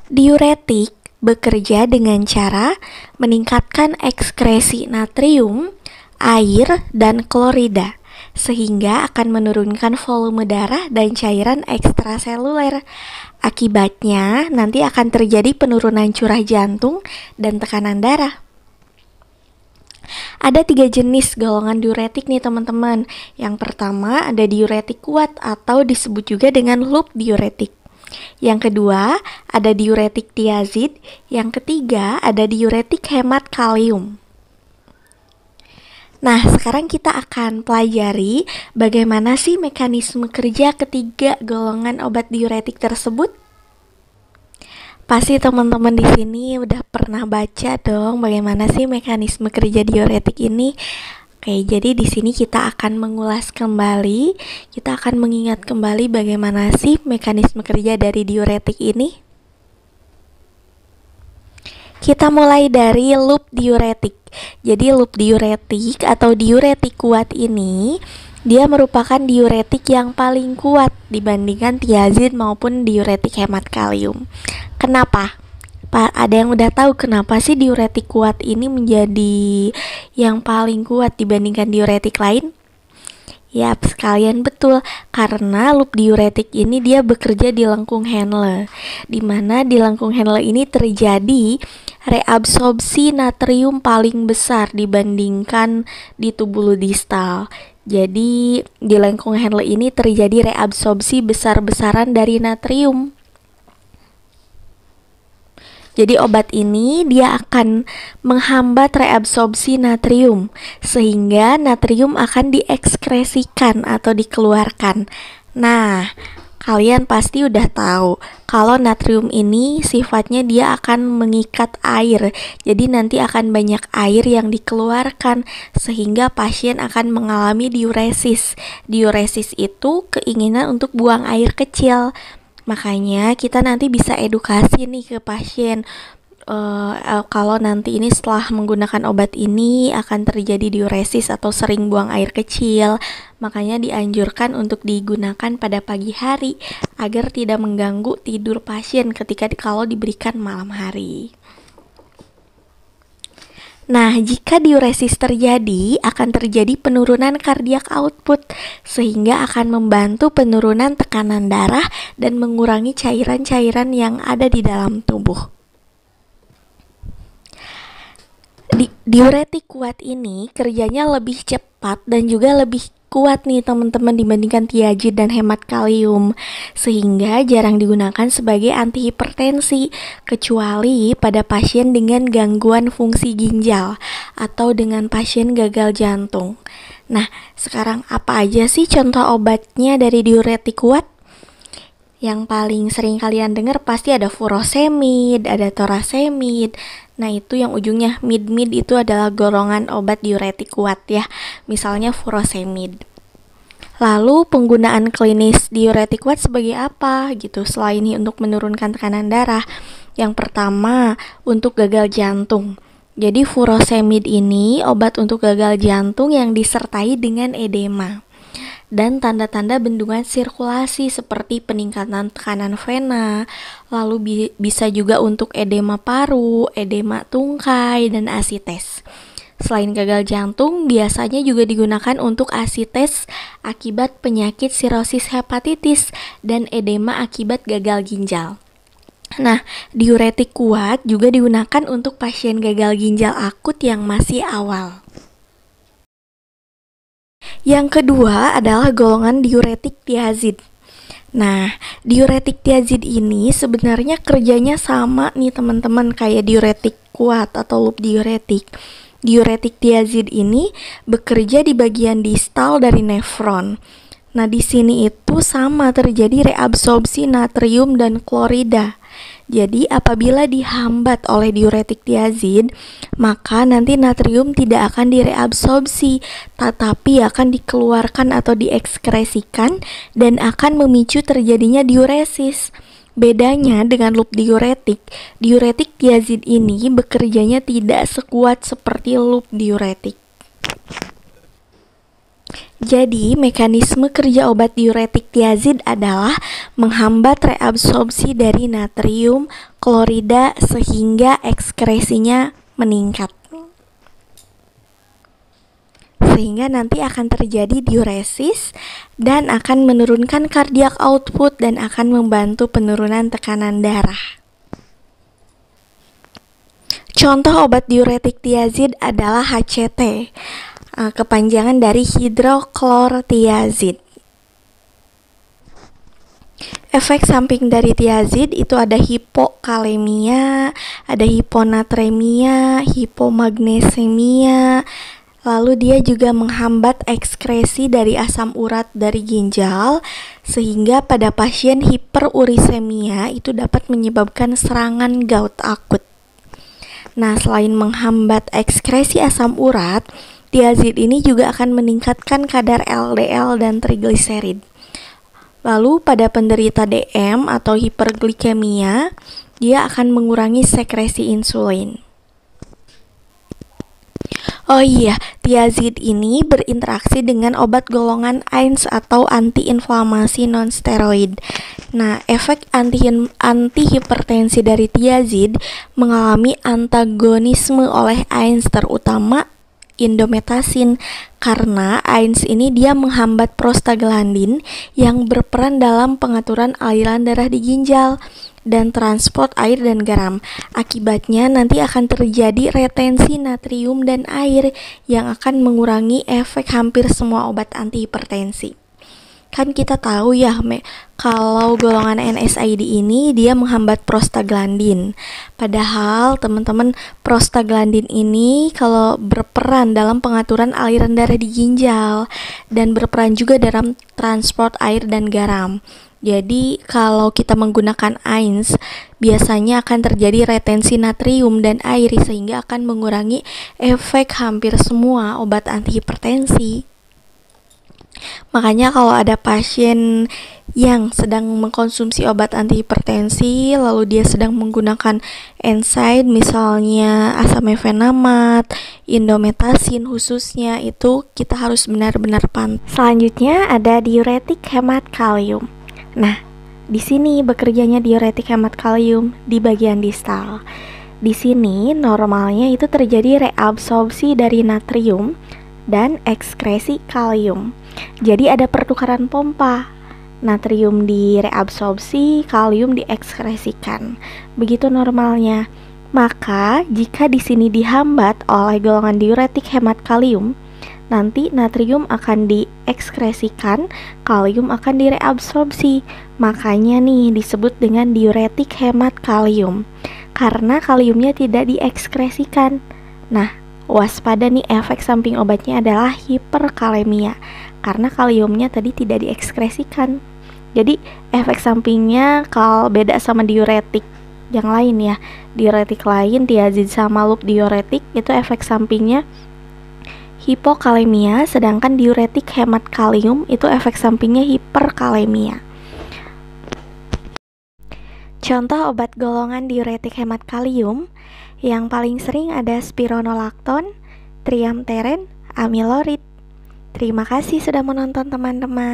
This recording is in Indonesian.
Diuretik bekerja dengan cara meningkatkan ekskresi natrium, air, dan klorida, sehingga akan menurunkan volume darah dan cairan ekstraseluler. Akibatnya, nanti akan terjadi penurunan curah jantung dan tekanan darah. Ada 3 jenis golongan diuretik nih teman-teman. Yang pertama ada diuretik kuat atau disebut juga dengan loop diuretik. Yang kedua ada diuretik tiazid. Yang ketiga ada diuretik hemat kalium. Nah, sekarang kita akan pelajari bagaimana sih mekanisme kerja ketiga golongan obat diuretik tersebut. Pasti teman-teman di sini udah pernah baca dong bagaimana sih mekanisme kerja diuretik ini. Oke, jadi di sini kita akan mengulas kembali, kita akan mengingat kembali bagaimana sih mekanisme kerja dari diuretik ini. Kita mulai dari loop diuretik. Jadi loop diuretik atau diuretik kuat ini dia merupakan diuretik yang paling kuat dibandingkan tiazid maupun diuretik hemat kalium. Kenapa? Ada yang udah tahu kenapa sih diuretik kuat ini menjadi yang paling kuat dibandingkan diuretik lain? Yap, sekalian betul, karena loop diuretik ini dia bekerja di lengkung Henle, di mana di lengkung Henle ini terjadi reabsorpsi natrium paling besar dibandingkan di tubulus distal. Jadi di lengkung Henle ini terjadi reabsorpsi besar-besaran dari natrium. Jadi obat ini dia akan menghambat reabsorpsi natrium sehingga natrium akan diekskresikan atau dikeluarkan. Nah, kalian pasti udah tahu kalau natrium ini sifatnya dia akan mengikat air. Jadi nanti akan banyak air yang dikeluarkan sehingga pasien akan mengalami diuresis. Diuresis itu keinginan untuk buang air kecil. Makanya kita nanti bisa edukasi nih ke pasien kalau nanti ini setelah menggunakan obat ini akan terjadi diuresis atau sering buang air kecil. Makanya dianjurkan untuk digunakan pada pagi hari agar tidak mengganggu tidur pasien ketika kalau diberikan malam hari. Nah, jika diuresis terjadi, akan terjadi penurunan kardiak output, sehingga akan membantu penurunan tekanan darah dan mengurangi cairan-cairan yang ada di dalam tubuh. Diuretik kuat ini kerjanya lebih cepat dan juga lebih kuat nih teman-teman dibandingkan tiazid dan hemat kalium, sehingga jarang digunakan sebagai antihipertensi kecuali pada pasien dengan gangguan fungsi ginjal atau dengan pasien gagal jantung. Nah, sekarang apa aja sih contoh obatnya dari diuretik kuat? Yang paling sering kalian dengar pasti ada furosemid, ada torasemid. Nah, itu yang ujungnya mid-mid itu adalah golongan obat diuretik kuat ya. Misalnya furosemid. Lalu penggunaan klinis diuretik kuat sebagai apa gitu selain ini untuk menurunkan tekanan darah? Yang pertama, untuk gagal jantung. Jadi furosemid ini obat untuk gagal jantung yang disertai dengan edema dan tanda-tanda bendungan sirkulasi seperti peningkatan tekanan vena, lalu bisa juga untuk edema paru, edema tungkai, dan asites. Selain gagal jantung, biasanya juga digunakan untuk asites akibat penyakit sirosis hepatitis dan edema akibat gagal ginjal. Nah, diuretik kuat juga digunakan untuk pasien gagal ginjal akut yang masih awal. Yang kedua adalah golongan diuretik tiazid. Nah, diuretik tiazid ini sebenarnya kerjanya sama nih teman-teman kayak diuretik kuat atau loop diuretik. Diuretik tiazid ini bekerja di bagian distal dari nefron. Nah, di sini itu sama terjadi reabsorpsi natrium dan klorida. Jadi apabila dihambat oleh diuretik tiazid, maka nanti natrium tidak akan direabsorpsi, tetapi akan dikeluarkan atau diekskresikan dan akan memicu terjadinya diuresis. Bedanya dengan loop diuretik, diuretik tiazid ini bekerjanya tidak sekuat seperti loop diuretik. Jadi, mekanisme kerja obat diuretik tiazid adalah menghambat reabsorpsi dari natrium klorida sehingga ekskresinya meningkat. Sehingga nanti akan terjadi diuresis dan akan menurunkan cardiac output dan akan membantu penurunan tekanan darah. Contoh obat diuretik tiazid adalah HCT, kepanjangan dari hidroklortiazid. Efek samping dari tiazid itu ada hipokalemia, ada hiponatremia, hipomagnesemia. Lalu dia juga menghambat ekskresi dari asam urat dari ginjal, sehingga pada pasien hiperurisemia itu dapat menyebabkan serangan gout akut. Nah, selain menghambat ekskresi asam urat, tiazid ini juga akan meningkatkan kadar LDL dan trigliserid. Lalu pada penderita DM atau hiperglikemia, dia akan mengurangi sekresi insulin. Oh iya, tiazid ini berinteraksi dengan obat golongan AINES atau antiinflamasi non-steroid. Nah, efek antihipertensi dari tiazid mengalami antagonisme oleh AINES, terutama indometasin, karena AINES ini dia menghambat prostaglandin yang berperan dalam pengaturan aliran darah di ginjal dan transport air dan garam. Akibatnya nanti akan terjadi retensi natrium dan air yang akan mengurangi efek hampir semua obat antihipertensi. Kan kita tahu ya, kalau golongan NSAID ini dia menghambat prostaglandin. Padahal teman-teman, prostaglandin ini kalau berperan dalam pengaturan aliran darah di ginjal dan berperan juga dalam transport air dan garam. Jadi kalau kita menggunakan AINES, biasanya akan terjadi retensi natrium dan air sehingga akan mengurangi efek hampir semua obat antihipertensi. Makanya kalau ada pasien yang sedang mengkonsumsi obat antihipertensi lalu dia sedang menggunakan NSAID, misalnya asam efenamat, indometasin khususnya, itu kita harus benar-benar pantau. Selanjutnya ada diuretik hemat kalium. Nah, di sini bekerjanya diuretik hemat kalium di bagian distal. Di sini normalnya itu terjadi reabsorpsi dari natrium dan ekskresi kalium. Jadi ada pertukaran pompa. Natrium direabsorpsi, kalium diekskresikan. Begitu normalnya. Maka jika di sini dihambat oleh golongan diuretik hemat kalium, nanti natrium akan diekskresikan, kalium akan direabsorpsi. Makanya nih disebut dengan diuretik hemat kalium, karena kaliumnya tidak diekskresikan. Nah, waspada nih, efek samping obatnya adalah hiperkalemia, karena kaliumnya tadi tidak diekskresikan. Jadi efek sampingnya kalau beda sama diuretik yang lain ya. Diuretik lain, tiazid sama loop diuretik, itu efek sampingnya hipokalemia, sedangkan diuretik hemat kalium itu efek sampingnya hiperkalemia. Contoh obat golongan diuretik hemat kalium yang paling sering ada spironolakton, triamteren, amilorid. Terima kasih sudah menonton teman-teman.